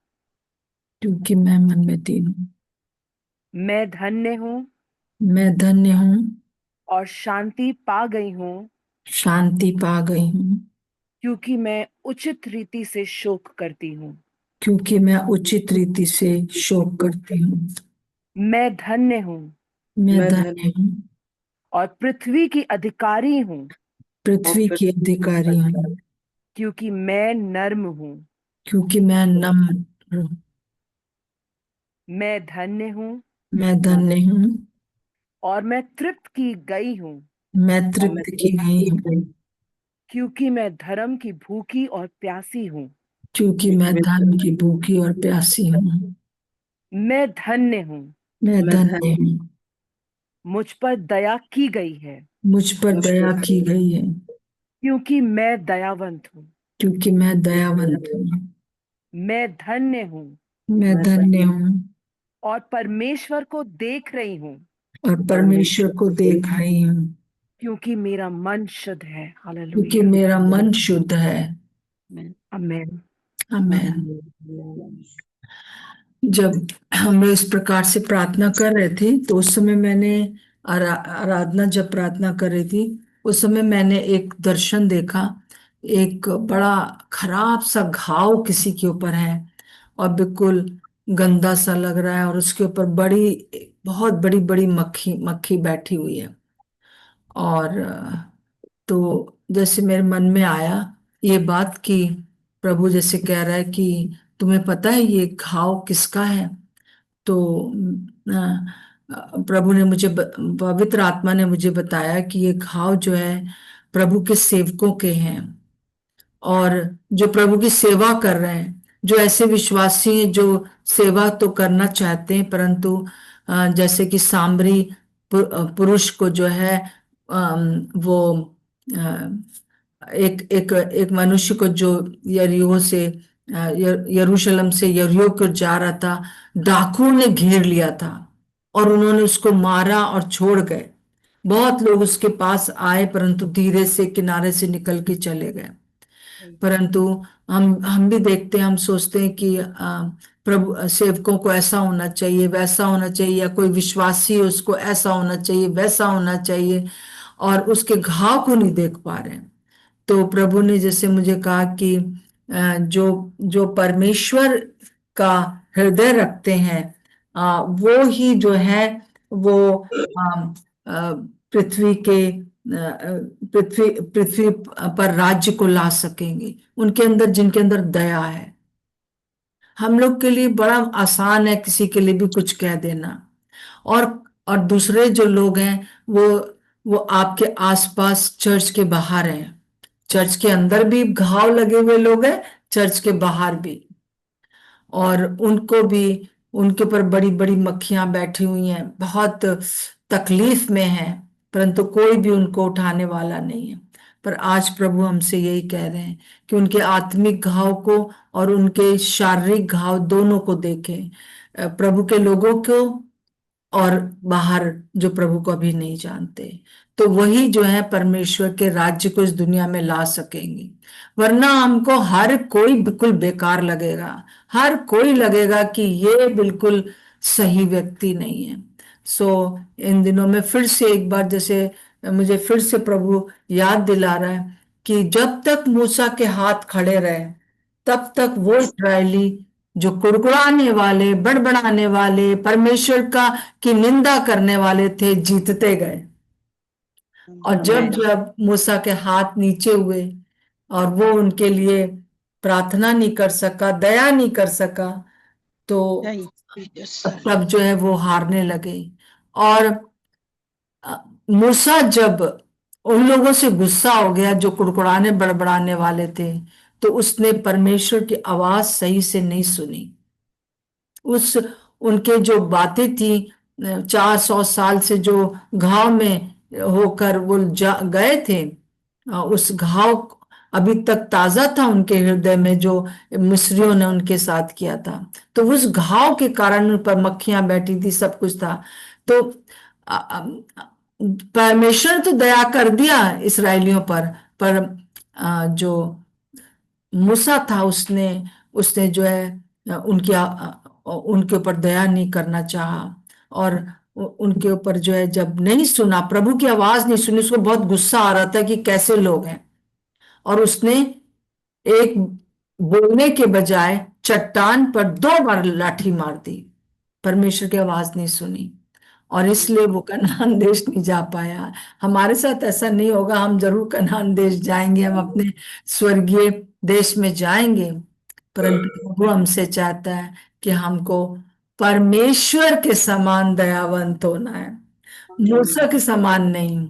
क्योंकि मैं मन में दीन हूँ। मैं धन्य हूँ मैं धन्य हूँ और शांति पा गई हूँ, शांति पा गई हूँ, क्योंकि मैं उचित रीति से शोक करती हूँ। क्योंकि मैं उचित रीति से शोक करती हूँ। मैं धन्य हूँ मैं धन्य हूँ और पृथ्वी की अधिकारी हूँ, पृथ्वी की अधिकारी हूँ, क्योंकि मैं नर्म हूँ। क्योंकि मैं नम्र हूँ। मैं धन्य हूँ मैं धन्य हूँ और मैं तृप्त की गई हूँ, मैं तृप्त की गई हूँ, क्योंकि मैं धर्म की भूखी और प्यासी हूँ। क्योंकि मैं धन की भूखी और प्यासी हूँ। मैं धन्य हूँ, मैं धन्य हूँ, मुझ पर दया की गई है, मुझ पर दया की गई है, क्योंकि मैं दयावंत हूँ। क्योंकि मैं दयावंत हूँ। मैं धन्य हूँ मैं धन्य हूँ और परमेश्वर को देख रही हूँ, और परमेश्वर को देख रही हूँ, क्योंकि मेरा मन शुद्ध है। क्योंकि हालेलुया, मेरा मन शुद्ध है। आमेन। आमेन। जब हम लोग इस प्रकार से प्रार्थना कर रहे थे तो उस समय मैंने आराधना जब प्रार्थना कर रही थी उस समय मैंने एक दर्शन देखा एक बड़ा खराब सा घाव किसी के ऊपर है और बिल्कुल गंदा सा लग रहा है, और उसके ऊपर बहुत बड़ी बड़ी मक्खी मक्खी बैठी हुई है। और तो जैसे मेरे मन में आया ये बात कि प्रभु जैसे कह रहा है कि तुम्हें पता है ये घाव किसका है। तो प्रभु ने पवित्र आत्मा ने मुझे बताया कि ये घाव जो है प्रभु के सेवकों के हैं, और जो प्रभु की सेवा कर रहे हैं, जो ऐसे विश्वासी हैं जो सेवा तो करना चाहते हैं, परंतु जैसे कि सामरी पुरुष को जो है वो एक एक एक मनुष्य को जो यरीहो से यरूशलेम से यरीहो को जा रहा था, डाकुओं ने घेर लिया था और उन्होंने उसको मारा और छोड़ गए। बहुत लोग उसके पास आए परंतु धीरे से किनारे से निकल के चले गए। परंतु हम भी देखते हैं, हम सोचते हैं कि प्रभु सेवकों को ऐसा होना चाहिए, वैसा होना चाहिए, या कोई विश्वासी है उसको ऐसा होना चाहिए, वैसा होना चाहिए, और उसके घाव को नहीं देख पा रहे हैं। तो प्रभु ने जैसे मुझे कहा कि जो जो परमेश्वर का हृदय रखते हैं, वो ही जो है वो पृथ्वी के पृथ्वी पर राज्य को ला सकेंगे, उनके अंदर जिनके अंदर दया है। हम लोग के लिए बड़ा आसान है किसी के लिए भी कुछ कह देना, और और दूसरे जो लोग हैं वो आपके आसपास चर्च के बाहर हैं, चर्च के अंदर भी घाव लगे हुए लोग हैं, चर्च के बाहर भी, और उनको भी उनके ऊपर बड़ी बड़ी मक्खियां बैठी हुई हैं, बहुत तकलीफ में हैं, परंतु कोई भी उनको उठाने वाला नहीं है। पर आज प्रभु हमसे यही कह रहे हैं कि उनके आत्मिक घाव को और उनके शारीरिक घाव दोनों को देखें, प्रभु के लोगों को और बाहर जो प्रभु को अभी नहीं जानते, तो वही जो है परमेश्वर के राज्य को इस दुनिया में ला सकेंगे। वरना हमको हर कोई बिल्कुल बेकार लगेगा, हर कोई लगेगा कि ये बिल्कुल सही व्यक्ति नहीं है। सो इन दिनों में फिर से एक बार जैसे मुझे फिर से प्रभु याद दिला रहा है कि जब तक मूसा के हाथ खड़े रहे तब तक वो इस्राएली जो कुड़कुड़ाने वाले, बड़बड़ाने वाले, परमेश्वर का की निंदा करने वाले थे, जीतते गए। और जब आमेन। जब मूसा के हाथ नीचे हुए और वो उनके लिए प्रार्थना नहीं कर सका, दया नहीं कर सका, तो Thank you, yes, sir. तब जो है वो हारने लगे। और मूसा जब उन लोगों से गुस्सा हो गया जो कुड़कुड़ाने बड़बड़ाने वाले थे, तो उसने परमेश्वर की आवाज सही से नहीं सुनी। उस उनके जो बातें थी, 400 साल से जो घाव में होकर वो गए थे, उस घाव अभी तक ताजा था उनके हृदय में जो मिस्रियों ने उनके साथ किया था। तो उस घाव के कारण उन पर मक्खियां बैठी थी, सब कुछ था। तो अ, अ, परमेश्वर ने तो दया कर दिया इसराइलियों पर जो मूसा था उसने उसने जो है उनके ऊपर दया नहीं करना चाहा, और उनके ऊपर जो है जब नहीं सुना, प्रभु की आवाज नहीं सुनी, उसको बहुत गुस्सा आ रहा था कि कैसे लोग हैं, और उसने एक बोलने के बजाय चट्टान पर 2 बार लाठी मार दी, परमेश्वर की आवाज नहीं सुनी, और इसलिए वो कनान देश नहीं जा पाया। हमारे साथ ऐसा नहीं होगा, हम जरूर कनान देश जाएंगे, हम अपने स्वर्गीय देश में जाएंगे, परंतु वो हमसे चाहता है कि हमको परमेश्वर के समान दयावंत होना है, मूसा के समान नहीं।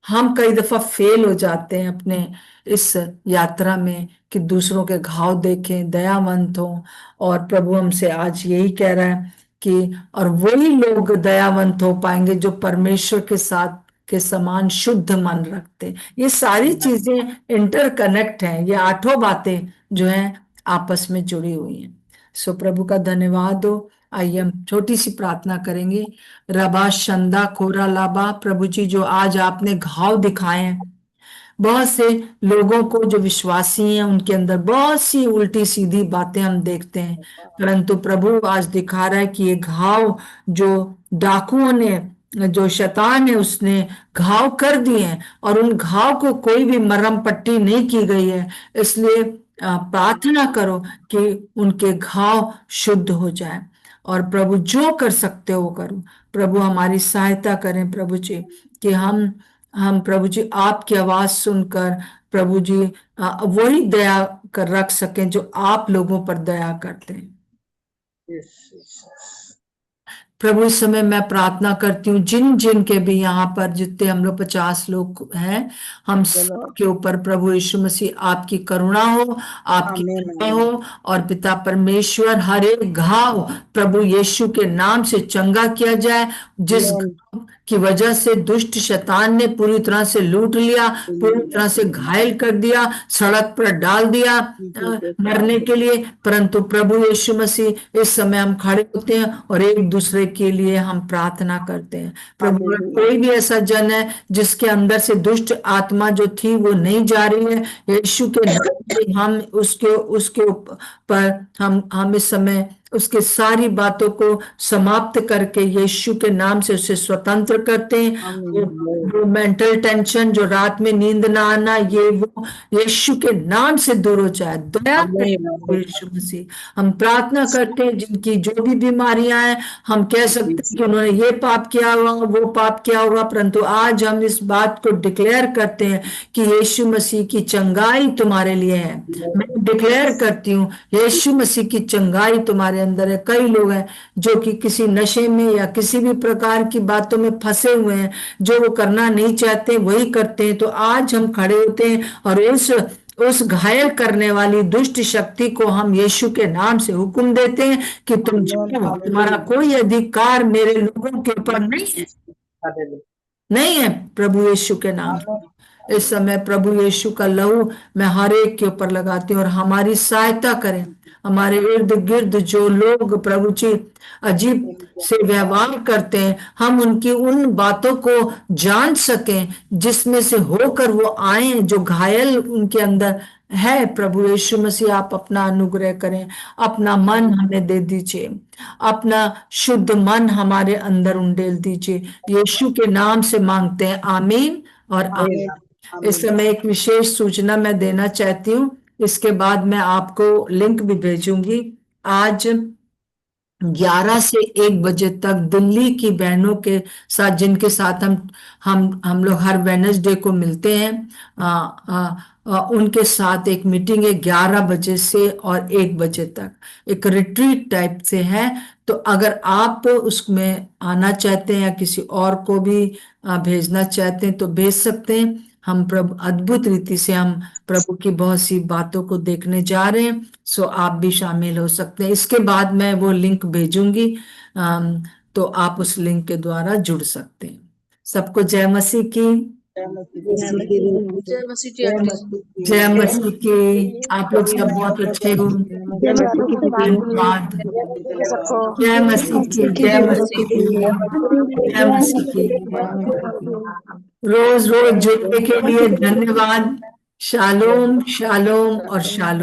हम कई दफा फेल हो जाते हैं अपने इस यात्रा में कि दूसरों के घाव देखें, दयावंत हो, और प्रभु हमसे आज यही कह रहा है कि और वही लोग दयावंत हो पाएंगे जो परमेश्वर के साथ के समान शुद्ध मन रखते हैं। ये सारी चीजें इंटरकनेक्ट हैं, ये 8 बातें जो हैं आपस में जुड़ी हुई हैं। सो प्रभु का धन्यवाद हो। आइए हम छोटी सी प्रार्थना करेंगे। रबा शंदा खोरा लाबा, प्रभु जी जो आज आपने घाव दिखाए हैं बहुत से लोगों को जो विश्वासी हैं उनके अंदर बहुत सी उल्टी सीधी बातें हम देखते हैं, परंतु प्रभु आज दिखा रहा है कि ये घाव जो डाकुओं ने जो शैतान है उसने घाव कर दिए हैं और उन घाव को कोई भी मरहम पट्टी नहीं की गई है। इसलिए प्रार्थना करो कि उनके घाव शुद्ध हो जाए। और प्रभु जो कर सकते हो वो करो। प्रभु हमारी सहायता करें प्रभु जी, कि हम प्रभु जी आपकी आवाज सुनकर प्रभु जी वही दया कर रख सकें जो आप लोगों पर दया करते हैं। प्रभु इस समय मैं प्रार्थना करती हूँ जिन जिन के भी यहाँ पर जितने हम लोग 50 लोग हैं, हम सबके ऊपर प्रभु यीशु मसीह आपकी करुणा हो, आपकी कृपा हो। और पिता परमेश्वर हर एक घाव प्रभु यीशु के नाम से चंगा किया जाए। जिस घाव की वजह से दुष्ट शैतान ने पूरी तरह से लूट लिया, पूरी तरह से घायल कर दिया, सड़क पर डाल दिया मरने के लिए, परंतु प्रभु यीशु मसीह इस समय हम खड़े होते हैं और एक दूसरे के लिए हम प्रार्थना करते हैं। प्रभु अगर कोई भी ऐसा जन है जिसके अंदर से दुष्ट आत्मा जो थी वो नहीं जा रही है, यीशु के नाम से हम उसके उसके ऊपर हम इस समय उसके सारी बातों को समाप्त करके यीशु के नाम से उसे स्वतंत्र करते हैं। वो मेंटल टेंशन, जो रात में नींद ना आना, ये वो यीशु के नाम से दूर हो जाए। दया करें यीशु मसीह। हम प्रार्थना करते हैं जिनकी जो भी बीमारियां हैं, हम कह सकते हैं कि उन्होंने ये पाप किया होगा, वो पाप किया होगा, परंतु आज हम इस बात को डिक्लेयर करते हैं कि यीशु मसीह की चंगाई तुम्हारे लिए है। मैं डिक्लेयर करती हूँ यीशु मसीह की चंगाई तुम्हारे अंदर है। कई लोग हैं जो कि किसी नशे में या किसी भी प्रकार की बातों में फंसे हुए हैं, जो वो करना नहीं चाहते वही करते हैं। तो आज हम खड़े होते हैं और उस घायल करने वाली दुष्ट शक्ति को हम यीशु के नाम से हुक्म देते हैं कि तुम जाओ, तुम्हारा कोई अधिकार मेरे लोगों के ऊपर नहीं है प्रभु यीशु के नाम से। इस समय प्रभु यीशु का लहू मैं हर एक के ऊपर लगाती हूँ और हमारी सहायता करें। हमारे इर्द गिर्द जो लोग प्रभु जी अजीब से व्यवहार करते हैं, हम उनकी उन बातों को जान सकें जिसमें से होकर वो आए, जो घायल उनके अंदर है। प्रभु यीशु मसीह आप अपना अनुग्रह करें, अपना मन हमें दे दीजिए, अपना शुद्ध मन हमारे अंदर उंडेल दीजिए। यीशु के नाम से मांगते हैं, आमीन और आमीन। इस समय एक विशेष सूचना मैं देना चाहती हूँ, इसके बाद मैं आपको लिंक भी भेजूंगी। आज 11 से 1 बजे तक दिल्ली की बहनों के साथ, जिनके साथ हम लोग हर वेडनेसडे को मिलते हैं, उनके साथ एक मीटिंग है 11 बजे से और 1 बजे तक। एक रिट्रीट टाइप से है। तो अगर आप उसमें आना चाहते हैं या किसी और को भी भेजना चाहते हैं तो भेज सकते हैं। हम प्रभु अद्भुत रीति से हम प्रभु की बहुत सी बातों को देखने जा रहे हैं। सो आप भी शामिल हो सकते हैं। इसके बाद मैं वो लिंक भेजूंगी, तो आप उस लिंक के द्वारा जुड़ सकते हैं। सबको जय मसीह की। जय मसीह की आंटी जी। जय मसीह की। आप लोग सब बहुत अच्छे हो। धन्यवाद। जय मसीह की, जय मसीह की, जय मसीह की। रोज रोज जुड़ने के लिए धन्यवाद। शालोम शालोम और शालोम।